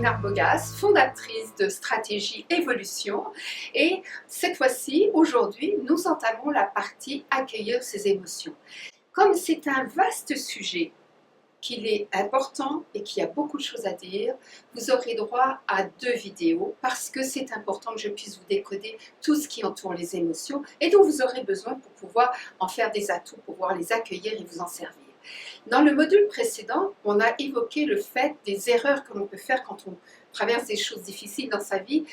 Arbogas, fondatrice de Stratégie Évolution. Et cette fois-ci, aujourd'hui, nous entamons la partie accueillir ses émotions. Comme c'est un vaste sujet, qu'il est important et qu'il y a beaucoup de choses à dire, vous aurez droit à 2 vidéos parce que c'est important que je puisse vous décoder tout ce qui entoure les émotions et dont vous aurez besoin pour pouvoir en faire des atouts, pour pouvoir les accueillir et vous en servir. Dans le module précédent, on a évoqué le fait des erreurs que l'on peut faire quand on traverse des choses difficiles dans sa vie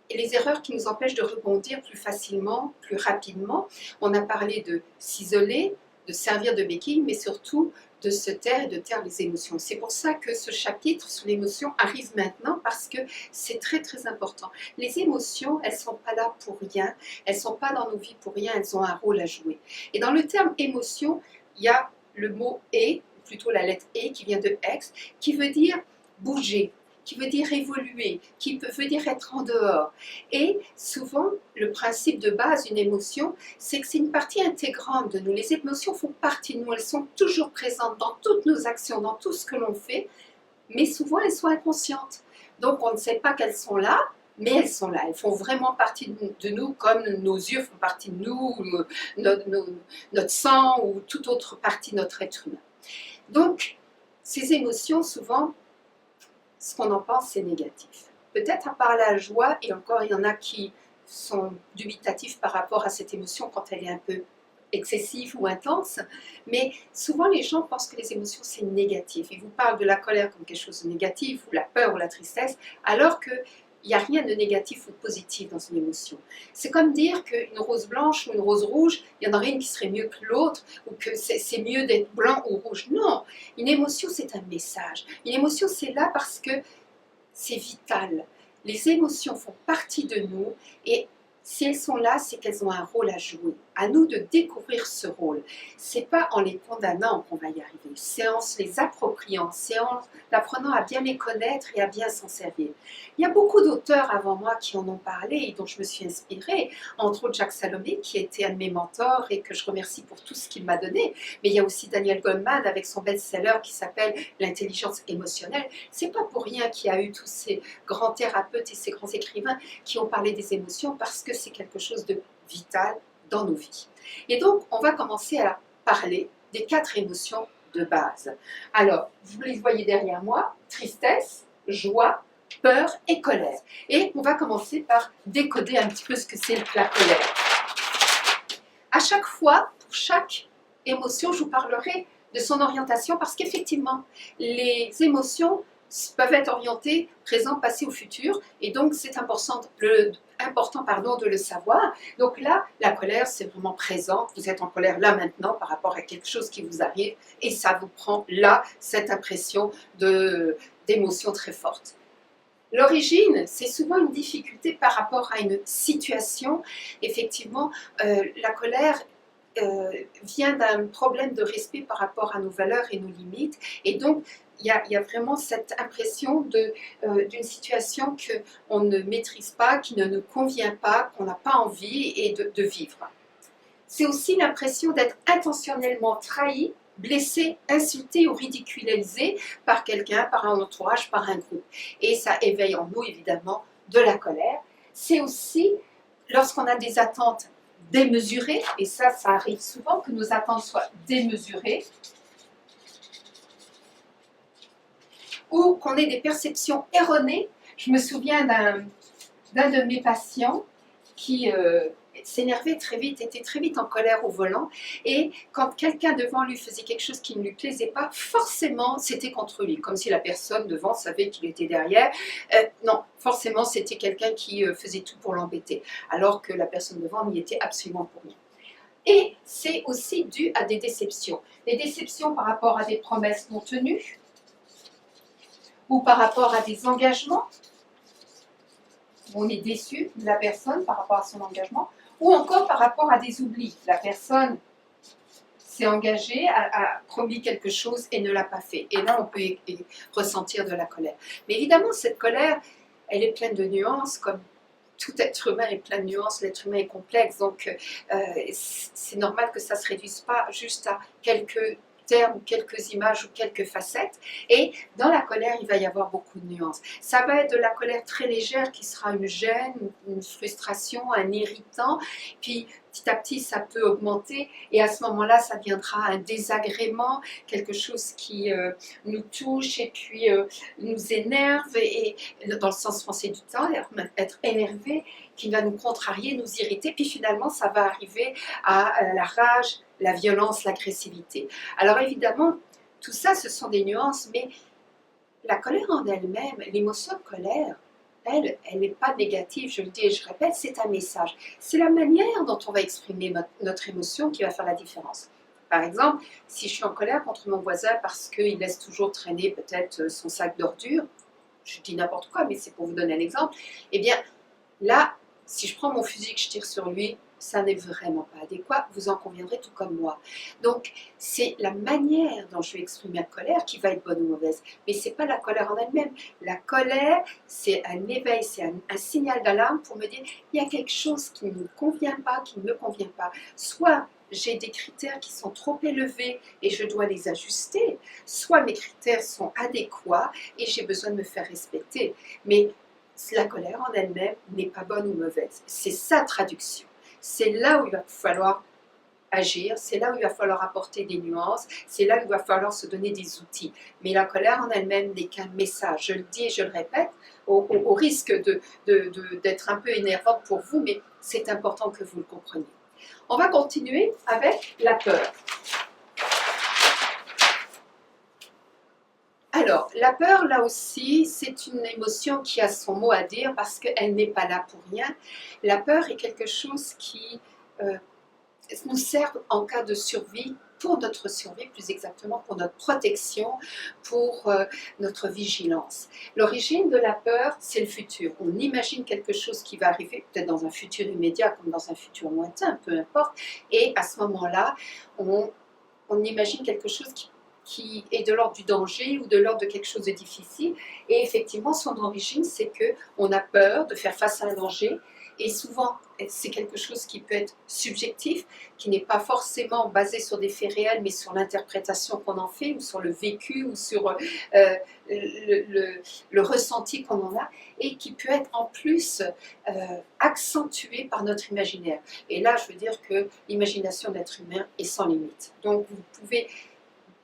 et les erreurs qui nous empêchent de rebondir plus facilement, plus rapidement. On a parlé de s'isoler, de servir de béquille, mais surtout de se taire et de taire les émotions. C'est pour ça que ce chapitre sur l'émotion arrive maintenant, parce que c'est très très important. Les émotions, elles ne sont pas là pour rien, elles ne sont pas dans nos vies pour rien, elles ont un rôle à jouer. Et dans le terme émotion, il y a le mot « et », ou plutôt la lettre « et » qui vient de « ex », qui veut dire bouger, qui veut dire évoluer, qui veut dire être en dehors. Et souvent, le principe de base d'une émotion, c'est que c'est une partie intégrante de nous. Les émotions font partie de nous, elles sont toujours présentes dans toutes nos actions, dans tout ce que l'on fait, mais souvent elles sont inconscientes. Donc on ne sait pas qu'elles sont là, mais elles sont là, elles font vraiment partie de nous, comme nos yeux font partie de nous, ou notre sang, ou toute autre partie de notre être humain. Donc, ces émotions, souvent, ce qu'on en pense, c'est négatif. Peut-être à part la joie, et encore il y en a qui sont dubitatifs par rapport à cette émotion quand elle est un peu excessive ou intense, mais souvent les gens pensent que les émotions c'est négatif. Ils vous parlent de la colère comme quelque chose de négatif, ou la peur ou la tristesse, alors qu'il n'y a rien de négatif ou de positif dans une émotion. C'est comme dire qu'une rose blanche ou une rose rouge, il y en aurait une qui serait mieux que l'autre, ou que c'est mieux d'être blanc ou rouge. Non, une émotion c'est un message. Une émotion c'est là parce que c'est vital. Les émotions font partie de nous et si elles sont là, c'est qu'elles ont un rôle à jouer. À nous de découvrir ce rôle. C'est pas en les condamnant qu'on va y arriver. C'est en se les appropriant. C'est en apprenant à bien les connaître et à bien s'en servir. Il y a beaucoup d'auteurs avant moi qui en ont parlé et dont je me suis inspirée. Entre autres Jacques Salomé, qui a été un de mes mentors et que je remercie pour tout ce qu'il m'a donné. Mais il y a aussi Daniel Goleman avec son best-seller qui s'appelle L'intelligence émotionnelle. C'est pas pour rien qu'il y a eu tous ces grands thérapeutes et ces grands écrivains qui ont parlé des émotions, parce que c'est quelque chose de vital dans nos vies. Et donc, on va commencer à parler des 4 émotions de base. Alors, vous les voyez derrière moi, tristesse, joie, peur et colère. Et on va commencer par décoder un petit peu ce que c'est la colère. À chaque fois, pour chaque émotion, je vous parlerai de son orientation, parce qu'effectivement, les émotions peuvent être orientées présent, passé ou futur, et donc c'est important de le savoir. Donc là, la colère, c'est vraiment présent. Vous êtes en colère là maintenant par rapport à quelque chose qui vous arrive, et ça vous prend là cette impression d'émotion très forte. L'origine, c'est souvent une difficulté par rapport à une situation. Effectivement, la colère vient d'un problème de respect par rapport à nos valeurs et nos limites, et donc il y a vraiment cette impression d'une situation qu'on ne maîtrise pas, qui ne nous convient pas, qu'on n'a pas envie et de vivre. C'est aussi l'impression d'être intentionnellement trahi, blessé, insulté ou ridiculisé par quelqu'un, par un entourage, par un groupe. Et ça éveille en nous évidemment de la colère. C'est aussi lorsqu'on a des attentes démesurées, et ça arrive souvent que nos attentes soient démesurées, ou qu'on ait des perceptions erronées. Je me souviens d'un de mes patients qui s'énervait très vite, était très vite en colère au volant, et quand quelqu'un devant lui faisait quelque chose qui ne lui plaisait pas, forcément c'était contre lui, comme si la personne devant savait qu'il était derrière. Non, forcément c'était quelqu'un qui faisait tout pour l'embêter, alors que la personne devant n'y était absolument pour rien. Et c'est aussi dû à des déceptions. Des déceptions par rapport à des promesses non tenues, ou par rapport à des engagements, où on est déçu de la personne par rapport à son engagement, ou encore par rapport à des oublis. La personne s'est engagée, a promis quelque chose et ne l'a pas fait. Et là, on peut ressentir de la colère. Mais évidemment, cette colère, elle est pleine de nuances, comme tout être humain est plein de nuances, l'être humain est complexe, donc c'est normal que ça ne se réduise pas juste à quelques termes ou quelques images ou quelques facettes. Et dans la colère, il va y avoir beaucoup de nuances. Ça va être de la colère très légère qui sera une gêne, une frustration, un irritant. Puis petit à petit, ça peut augmenter et à ce moment-là, ça deviendra un désagrément, quelque chose qui nous touche et puis nous énerve et dans le sens français du temps, être énervé, qui va nous contrarier, nous irriter, puis finalement, ça va arriver à la rage, la violence, l'agressivité. Alors évidemment, tout ça, ce sont des nuances, mais la colère en elle-même, l'émotion de colère, elle n'est pas négative, je le dis et je répète, c'est un message. C'est la manière dont on va exprimer notre émotion qui va faire la différence. Par exemple, si je suis en colère contre mon voisin parce qu'il laisse toujours traîner peut-être son sac d'ordures, je dis n'importe quoi, mais c'est pour vous donner un exemple, eh bien là, si je prends mon fusil et que je tire sur lui, ça n'est vraiment pas adéquat, vous en conviendrez tout comme moi. Donc, c'est la manière dont je vais exprimer ma colère qui va être bonne ou mauvaise, mais ce n'est pas la colère en elle-même. La colère, c'est un éveil, c'est un signal d'alarme pour me dire il y a quelque chose qui ne me convient pas, qui ne me convient pas. Soit j'ai des critères qui sont trop élevés et je dois les ajuster, soit mes critères sont adéquats et j'ai besoin de me faire respecter. Mais la colère en elle-même n'est pas bonne ou mauvaise. C'est sa traduction. C'est là où il va falloir agir, c'est là où il va falloir apporter des nuances, c'est là où il va falloir se donner des outils. Mais la colère en elle-même n'est qu'un message. Je le dis et je le répète, au risque d'être un peu énervante pour vous, mais c'est important que vous le compreniez. On va continuer avec la peur. Alors, la peur, là aussi, c'est une émotion qui a son mot à dire parce qu'elle n'est pas là pour rien. La peur est quelque chose qui nous sert en cas de survie, pour notre survie, plus exactement pour notre protection, pour notre vigilance. L'origine de la peur, c'est le futur. On imagine quelque chose qui va arriver, peut-être dans un futur immédiat comme dans un futur lointain, peu importe, et à ce moment-là, on imagine quelque chose qui est de l'ordre du danger ou de l'ordre de quelque chose de difficile. Et effectivement, son origine, c'est qu'on a peur de faire face à un danger. Et souvent, c'est quelque chose qui peut être subjectif, qui n'est pas forcément basé sur des faits réels, mais sur l'interprétation qu'on en fait, ou sur le vécu, ou sur le ressenti qu'on en a, et qui peut être en plus accentué par notre imaginaire. Et là, je veux dire que l'imagination de l'être humain est sans limite. Donc, vous pouvez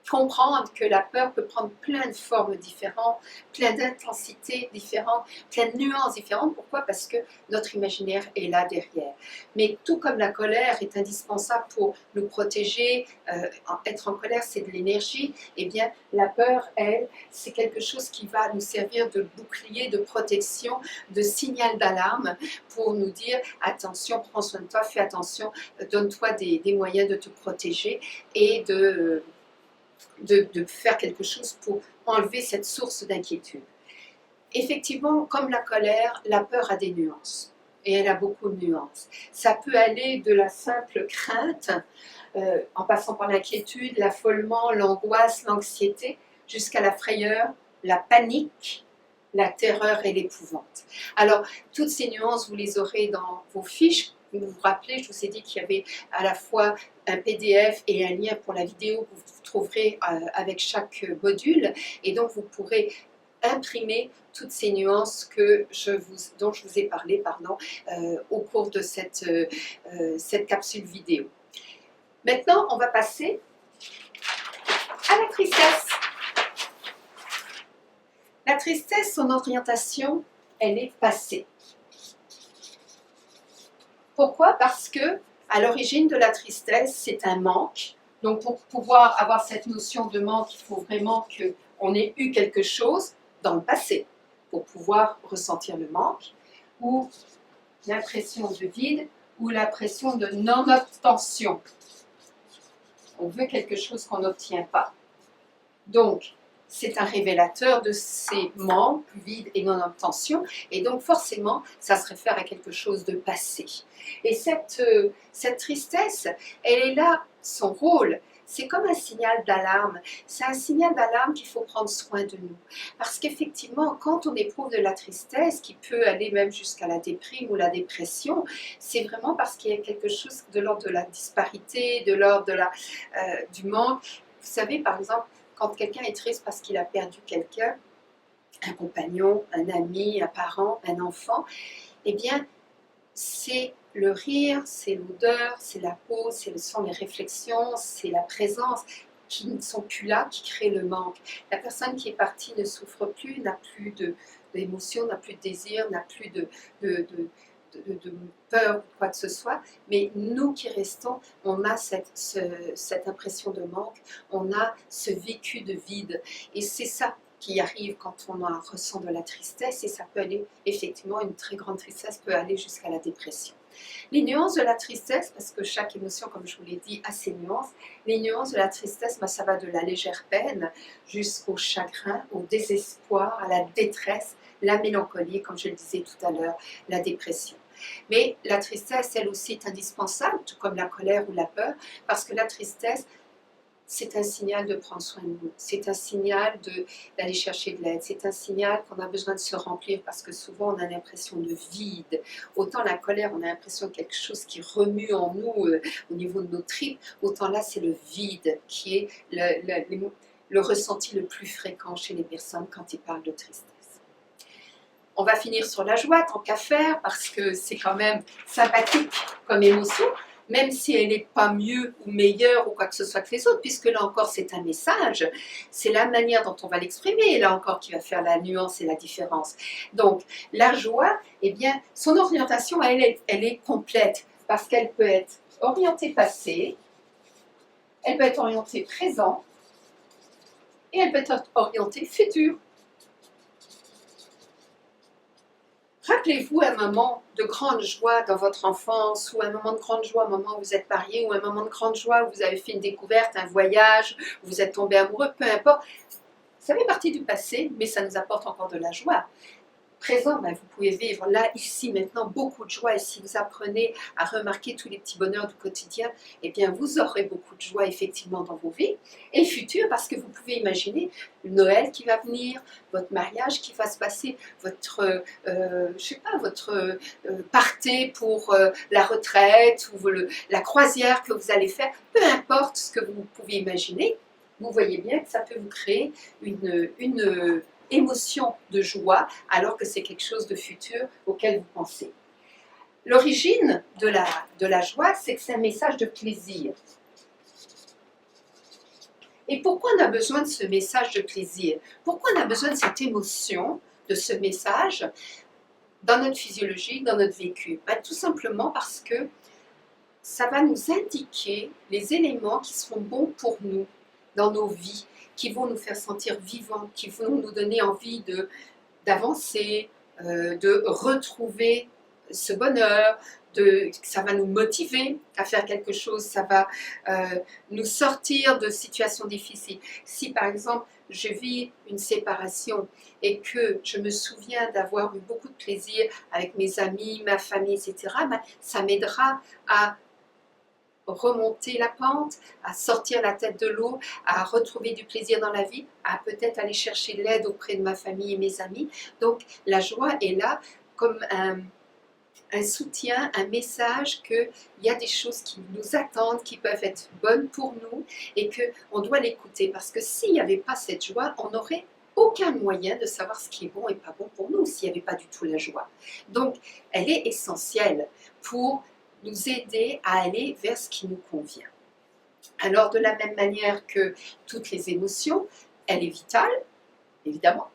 comprendre que la peur peut prendre plein de formes différentes, plein d'intensités différentes, plein de nuances différentes. Pourquoi? Parce que notre imaginaire est là derrière. Mais tout comme la colère est indispensable pour nous protéger, être en colère, c'est de l'énergie, eh bien la peur, elle, c'est quelque chose qui va nous servir de bouclier, de protection, de signal d'alarme pour nous dire attention, prends soin de toi, fais attention, donne-toi des moyens de te protéger et de faire quelque chose pour enlever cette source d'inquiétude. Effectivement, comme la colère, la peur a des nuances. Et elle a beaucoup de nuances. Ça peut aller de la simple crainte, en passant par l'inquiétude, l'affolement, l'angoisse, l'anxiété, jusqu'à la frayeur, la panique, la terreur et l'épouvante. Alors, toutes ces nuances, vous les aurez dans vos fiches. Vous vous rappelez, je vous ai dit qu'il y avait à la fois un PDF et un lien pour la vidéo que vous trouverez avec chaque module. Et donc, vous pourrez imprimer toutes ces nuances dont je vous ai parlé au cours de cette capsule vidéo. Maintenant, on va passer à la tristesse. La tristesse, son orientation, elle est passée. Pourquoi? Parce que à l'origine de la tristesse, c'est un manque. Donc pour pouvoir avoir cette notion de manque, il faut vraiment qu'on ait eu quelque chose dans le passé pour pouvoir ressentir le manque, ou l'impression de vide, ou l'impression de non-obtention. On veut quelque chose qu'on n'obtient pas. Donc, c'est un révélateur de ces manques, vide et non-obtention, et donc forcément, ça se réfère à quelque chose de passé. Et cette tristesse, elle est là, son rôle, c'est comme un signal d'alarme. C'est un signal d'alarme qu'il faut prendre soin de nous. Parce qu'effectivement, quand on éprouve de la tristesse, qui peut aller même jusqu'à la déprime ou la dépression, c'est vraiment parce qu'il y a quelque chose de l'ordre de la disparité, de l'ordre du manque, savez, par exemple, quand quelqu'un est triste parce qu'il a perdu quelqu'un, un compagnon, un ami, un parent, un enfant, eh bien, c'est le rire, c'est l'odeur, c'est la peau, ce sont les réflexions, c'est la présence qui ne sont plus là, qui créent le manque. La personne qui est partie ne souffre plus, n'a plus d'émotion, n'a plus de désir, n'a plus de, de peur ou quoi que ce soit, mais nous qui restons, on a cette impression de manque, on a ce vécu de vide, et c'est ça qui arrive quand on ressent de la tristesse, et ça peut aller, effectivement, une très grande tristesse peut aller jusqu'à la dépression. Les nuances de la tristesse, parce que chaque émotion, comme je vous l'ai dit, a ses nuances, les nuances de la tristesse, ça va de la légère peine jusqu'au chagrin, au désespoir, à la détresse, la mélancolie, comme je le disais tout à l'heure, la dépression. Mais la tristesse, elle aussi, est indispensable, tout comme la colère ou la peur, parce que la tristesse, c'est un signal de prendre soin de nous, c'est un signal d'aller chercher de l'aide, c'est un signal qu'on a besoin de se remplir parce que souvent on a l'impression de vide. Autant la colère, on a l'impression de quelque chose qui remue en nous au niveau de nos tripes, autant là c'est le vide qui est le ressenti le plus fréquent chez les personnes quand ils parlent de tristesse. On va finir sur la joie, tant qu'à faire, parce que c'est quand même sympathique comme émotion, même si elle n'est pas mieux ou meilleure ou quoi que ce soit que les autres, puisque là encore c'est un message, c'est la manière dont on va l'exprimer, et là encore qui va faire la nuance et la différence. Donc la joie, eh bien, son orientation, elle est complète, parce qu'elle peut être orientée passé, elle peut être orientée présent, et elle peut être orientée futur. Rappelez-vous un moment de grande joie dans votre enfance, ou un moment de grande joie au moment où vous êtes marié, ou un moment de grande joie où vous avez fait une découverte, un voyage, où vous êtes tombé amoureux, peu importe. Ça fait partie du passé, mais ça nous apporte encore de la joie. Présent, vous pouvez vivre là, ici, maintenant, beaucoup de joie. Et si vous apprenez à remarquer tous les petits bonheurs du quotidien, eh bien, vous aurez beaucoup de joie, effectivement, dans vos vies. Et futur, parce que vous pouvez imaginer Noël qui va venir, votre mariage qui va se passer, votre, je sais pas, votre partez pour la retraite, ou la croisière que vous allez faire, peu importe ce que vous pouvez imaginer, vous voyez bien que ça peut vous créer une émotion de joie, alors que c'est quelque chose de futur auquel vous pensez. L'origine de la joie, c'est que c'est un message de plaisir. Et pourquoi on a besoin de ce message de plaisir? Pourquoi on a besoin de cette émotion, de ce message, dans notre physiologie, dans notre vécu? Tout simplement parce que ça va nous indiquer les éléments qui seront bons pour nous dans nos vies, qui vont nous faire sentir vivants, qui vont nous donner envie d'avancer, de retrouver ce bonheur, ça va nous motiver à faire quelque chose, ça va nous sortir de situations difficiles. Si par exemple je vis une séparation et que je me souviens d'avoir eu beaucoup de plaisir avec mes amis, ma famille, etc., ça m'aidera à remonter la pente, à sortir la tête de l'eau, à retrouver du plaisir dans la vie, à peut-être aller chercher l'aide auprès de ma famille et mes amis. Donc la joie est là comme un soutien, un message qu'il y a des choses qui nous attendent, qui peuvent être bonnes pour nous et qu'on doit l'écouter. Parce que s'il n'y avait pas cette joie, on n'aurait aucun moyen de savoir ce qui est bon et pas bon pour nous, s'il n'y avait pas du tout la joie. Donc elle est essentielle pour nous aider à aller vers ce qui nous convient. Alors de la même manière que toutes les émotions, elle est vitale, évidemment,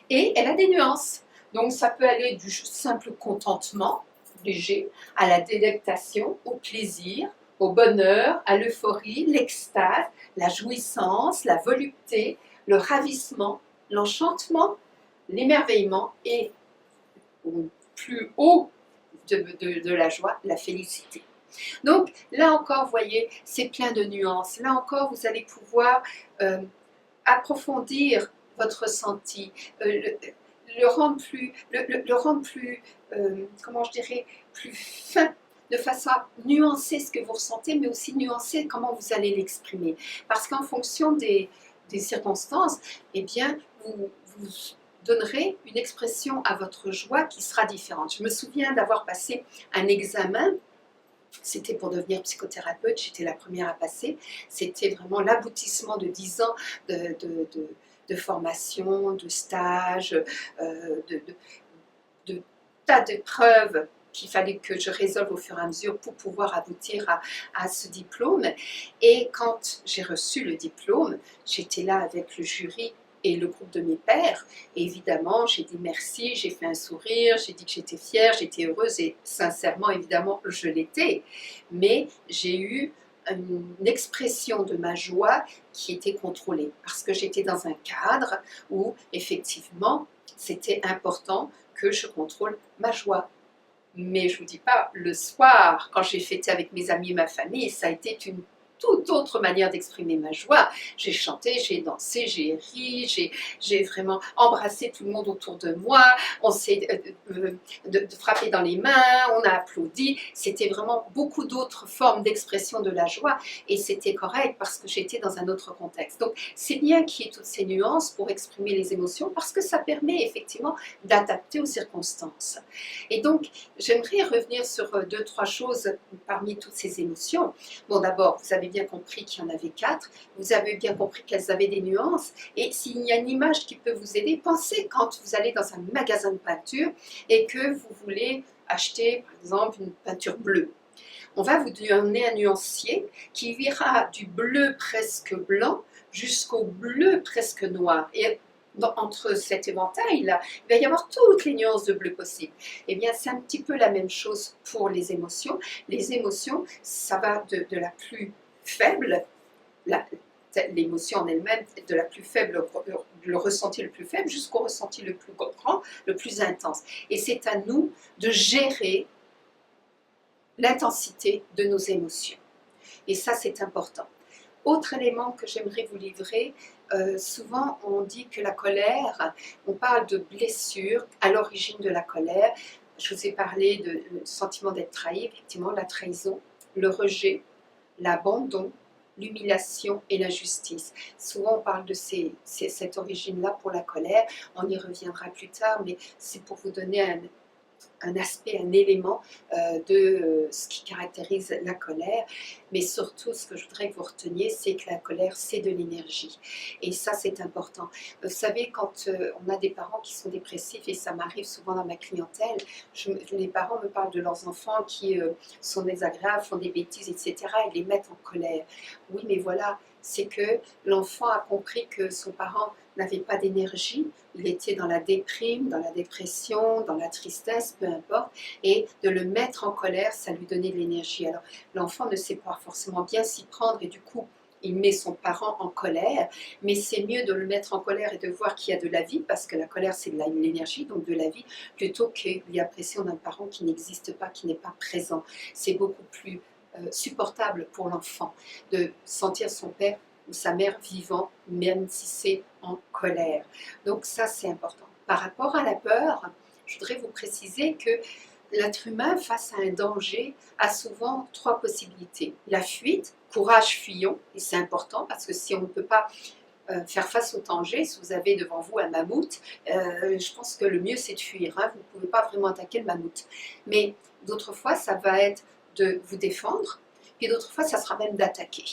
et elle a des nuances. Donc ça peut aller du simple contentement léger à la délectation, au plaisir, au bonheur, à l'euphorie, l'extase, la jouissance, la volupté, le ravissement, l'enchantement, l'émerveillement et au plus haut de la joie, la félicité. Donc là encore, vous voyez, c'est plein de nuances. Là encore, vous allez pouvoir approfondir votre ressenti, le rendre plus, comment je dirais, plus fin, de façon à nuancer ce que vous ressentez, mais aussi nuancer comment vous allez l'exprimer. Parce qu'en fonction des circonstances, eh bien, vous donnerez une expression à votre joie qui sera différente. Je me souviens d'avoir passé un examen C'était pour devenir psychothérapeute, j'étais la première à passer. C'était vraiment l'aboutissement de 10 ans de, de, de, de formation, de stage, de tas d'épreuves qu'il fallait que je résolve au fur et à mesure pour pouvoir aboutir à ce diplôme. Et quand j'ai reçu le diplôme, j'étais là avec le jury et le groupe de mes pairs. Et évidemment, j'ai dit merci, j'ai fait un sourire, j'ai dit que j'étais fière, j'étais heureuse et sincèrement, évidemment, je l'étais. Mais j'ai eu une expression de ma joie qui était contrôlée parce que j'étais dans un cadre où effectivement c'était important que je contrôle ma joie. Mais je ne vous dis pas, le soir, quand j'ai fêté avec mes amis et ma famille, ça a été une toute autre manière d'exprimer ma joie. J'ai chanté, j'ai dansé, j'ai ri, j'ai vraiment embrassé tout le monde autour de moi, on s'est de frappé dans les mains, on a applaudi. C'était vraiment beaucoup d'autres formes d'expression de la joie et c'était correct parce que j'étais dans un autre contexte. Donc c'est bien qu'il y ait toutes ces nuances pour exprimer les émotions parce que ça permet effectivement d'adapter aux circonstances. Et donc j'aimerais revenir sur deux, trois choses parmi toutes ces émotions. Bon, d'abord, vous avez bien compris qu'il y en avait 4, vous avez bien compris qu'elles avaient des nuances, et s'il y a une image qui peut vous aider, pensez quand vous allez dans un magasin de peinture et que vous voulez acheter, par exemple, une peinture bleue. On va vous donner un nuancier qui ira du bleu presque blanc jusqu'au bleu presque noir. Et entre cet éventail-là, il va y avoir toutes les nuances de bleu possibles. Eh bien, c'est un petit peu la même chose pour les émotions. Les émotions, ça va de la plus faible, l'émotion en elle-même, de la plus faible, le ressenti le plus faible, jusqu'au ressenti le plus grand, le plus intense. Et c'est à nous de gérer l'intensité de nos émotions. Et ça, c'est important. Autre élément que j'aimerais vous livrer, souvent on dit que la colère, on parle de blessure à l'origine de la colère. Je vous ai parlé du sentiment d'être trahi, effectivement, la trahison, le rejet, l'abandon, l'humiliation et l'injustice. Souvent on parle de cette origine-là pour la colère, on y reviendra plus tard, mais c'est pour vous donner un aspect, un élément de ce qui caractérise la colère. Mais surtout, ce que je voudrais que vous reteniez, c'est que la colère, c'est de l'énergie. Et ça, c'est important. Vous savez, quand on a des parents qui sont dépressifs, et ça m'arrive souvent dans ma clientèle, les parents me parlent de leurs enfants qui sont désagréables, font des bêtises, etc. et les mettent en colère. Oui, mais voilà, c'est que l'enfant a compris que son parent n'avait pas d'énergie, il était dans la déprime, dans la dépression, dans la tristesse, peu importe, et de le mettre en colère, ça lui donnait de l'énergie. Alors l'enfant ne sait pas forcément bien s'y prendre et du coup il met son parent en colère, mais c'est mieux de le mettre en colère et de voir qu'il y a de la vie, parce que la colère c'est de l'énergie, donc de la vie, plutôt que l'impression d'un parent qui n'existe pas, qui n'est pas présent. C'est beaucoup plus supportable pour l'enfant de sentir son père ou sa mère vivant, même si c'est en colère. Donc ça, c'est important. Par rapport à la peur, je voudrais vous préciser que l'être humain, face à un danger, a souvent 3 possibilités. La fuite, courage, fuyons, et c'est important parce que si on ne peut pas faire face au danger, si vous avez devant vous un mammouth, je pense que le mieux c'est de fuir, hein. Vous ne pouvez pas vraiment attaquer le mammouth. Mais d'autres fois, ça va être de vous défendre, et d'autres fois, ça sera même d'attaquer.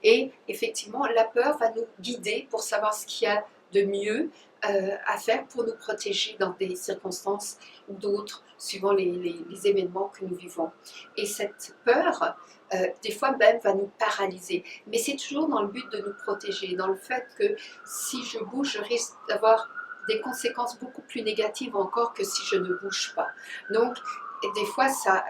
Et effectivement, la peur va nous guider pour savoir ce qu'il y a de mieux à faire pour nous protéger dans des circonstances ou d'autres, suivant les événements que nous vivons. Et cette peur, des fois même, va nous paralyser. Mais c'est toujours dans le but de nous protéger, dans le fait que si je bouge, je risque d'avoir des conséquences beaucoup plus négatives encore que si je ne bouge pas. Donc, et des fois, ça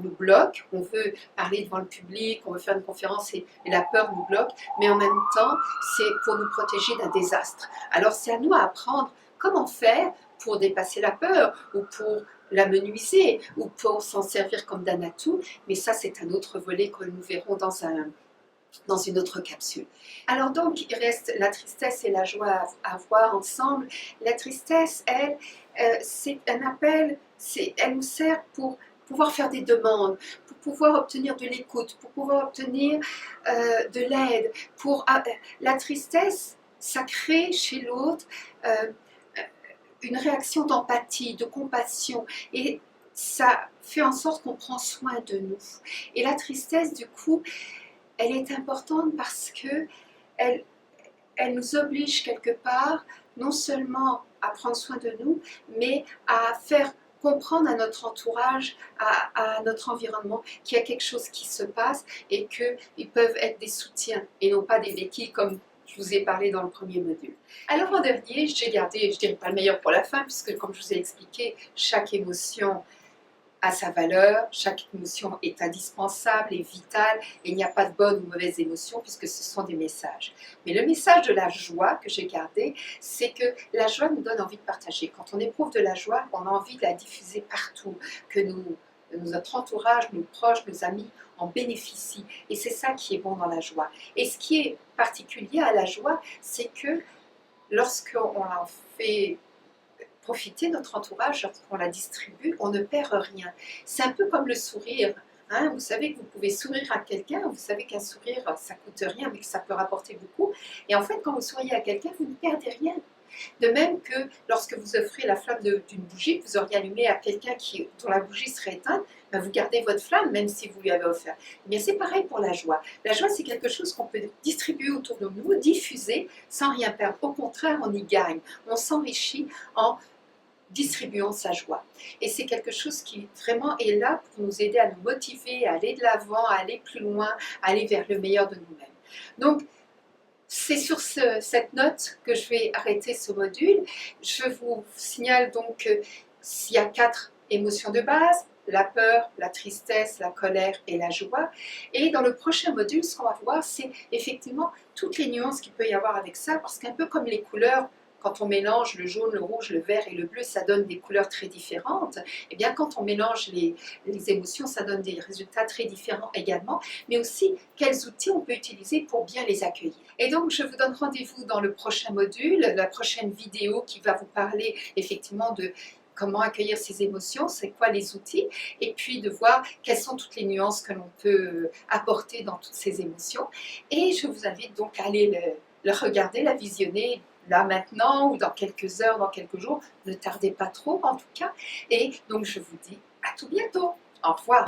nous bloque. On veut parler devant le public, on veut faire une conférence et la peur nous bloque. Mais en même temps, c'est pour nous protéger d'un désastre. Alors, c'est à nous à apprendre comment faire pour dépasser la peur ou pour l'amenuiser ou pour s'en servir comme d'un atout. Mais ça, c'est un autre volet que nous verrons dans une autre capsule. Alors donc, il reste la tristesse et la joie à voir ensemble. La tristesse, elle, c'est un appel, elle nous sert pour pouvoir faire des demandes, pour pouvoir obtenir de l'écoute, pour pouvoir obtenir de l'aide. La tristesse, ça crée chez l'autre une réaction d'empathie, de compassion. Et ça fait en sorte qu'on prend soin de nous. Et la tristesse, du coup, elle est importante parce que elle nous oblige quelque part, non seulement à prendre soin de nous, mais à faire comprendre à notre entourage, à notre environnement, qu'il y a quelque chose qui se passe et qu'ils peuvent être des soutiens et non pas des béquilles comme je vous ai parlé dans le premier module. Alors en dernier, j'ai gardé, je dirais pas le meilleur pour la fin, puisque comme je vous ai expliqué, chaque émotion a sa valeur, chaque émotion est indispensable et vitale, et il n'y a pas de bonne ou mauvaise émotion puisque ce sont des messages. Mais le message de la joie que j'ai gardé, c'est que la joie nous donne envie de partager. Quand on éprouve de la joie, on a envie de la diffuser partout, que notre entourage, nos proches, nos amis en bénéficient. Et c'est ça qui est bon dans la joie. Et ce qui est particulier à la joie, c'est que lorsqu'on en fait profiter notre entourage, lorsqu'on la distribue, on ne perd rien. C'est un peu comme le sourire. Hein, vous savez que vous pouvez sourire à quelqu'un, vous savez qu'un sourire, ça ne coûte rien, mais que ça peut rapporter beaucoup. Et en fait, quand vous souriez à quelqu'un, vous ne perdez rien. De même que lorsque vous offrez la flamme d'une bougie que vous auriez allumée à quelqu'un dont la bougie serait éteinte, ben vous gardez votre flamme même si vous lui avez offert. Eh bien, c'est pareil pour la joie. La joie, c'est quelque chose qu'on peut distribuer autour de nous, diffuser sans rien perdre. Au contraire, on y gagne. On s'enrichit en distribuant sa joie. Et c'est quelque chose qui vraiment est là pour nous aider à nous motiver, à aller de l'avant, à aller plus loin, à aller vers le meilleur de nous-mêmes. Donc, c'est sur cette note que je vais arrêter ce module. Je vous signale donc qu'il y a 4 émotions de base: la peur, la tristesse, la colère et la joie. Et dans le prochain module, ce qu'on va voir, c'est effectivement toutes les nuances qu'il peut y avoir avec ça, parce qu'un peu comme les couleurs, quand on mélange le jaune, le rouge, le vert et le bleu, ça donne des couleurs très différentes. Et bien quand on mélange les émotions, ça donne des résultats très différents également, mais aussi quels outils on peut utiliser pour bien les accueillir. Et donc je vous donne rendez-vous dans le prochain module, la prochaine vidéo qui va vous parler effectivement de comment accueillir ses émotions, c'est quoi les outils, et puis de voir quelles sont toutes les nuances que l'on peut apporter dans toutes ces émotions. Et je vous invite donc à aller le regarder, la visionner, là maintenant ou dans quelques heures, dans quelques jours. Ne tardez pas trop en tout cas. Et donc je vous dis à tout bientôt. Au revoir.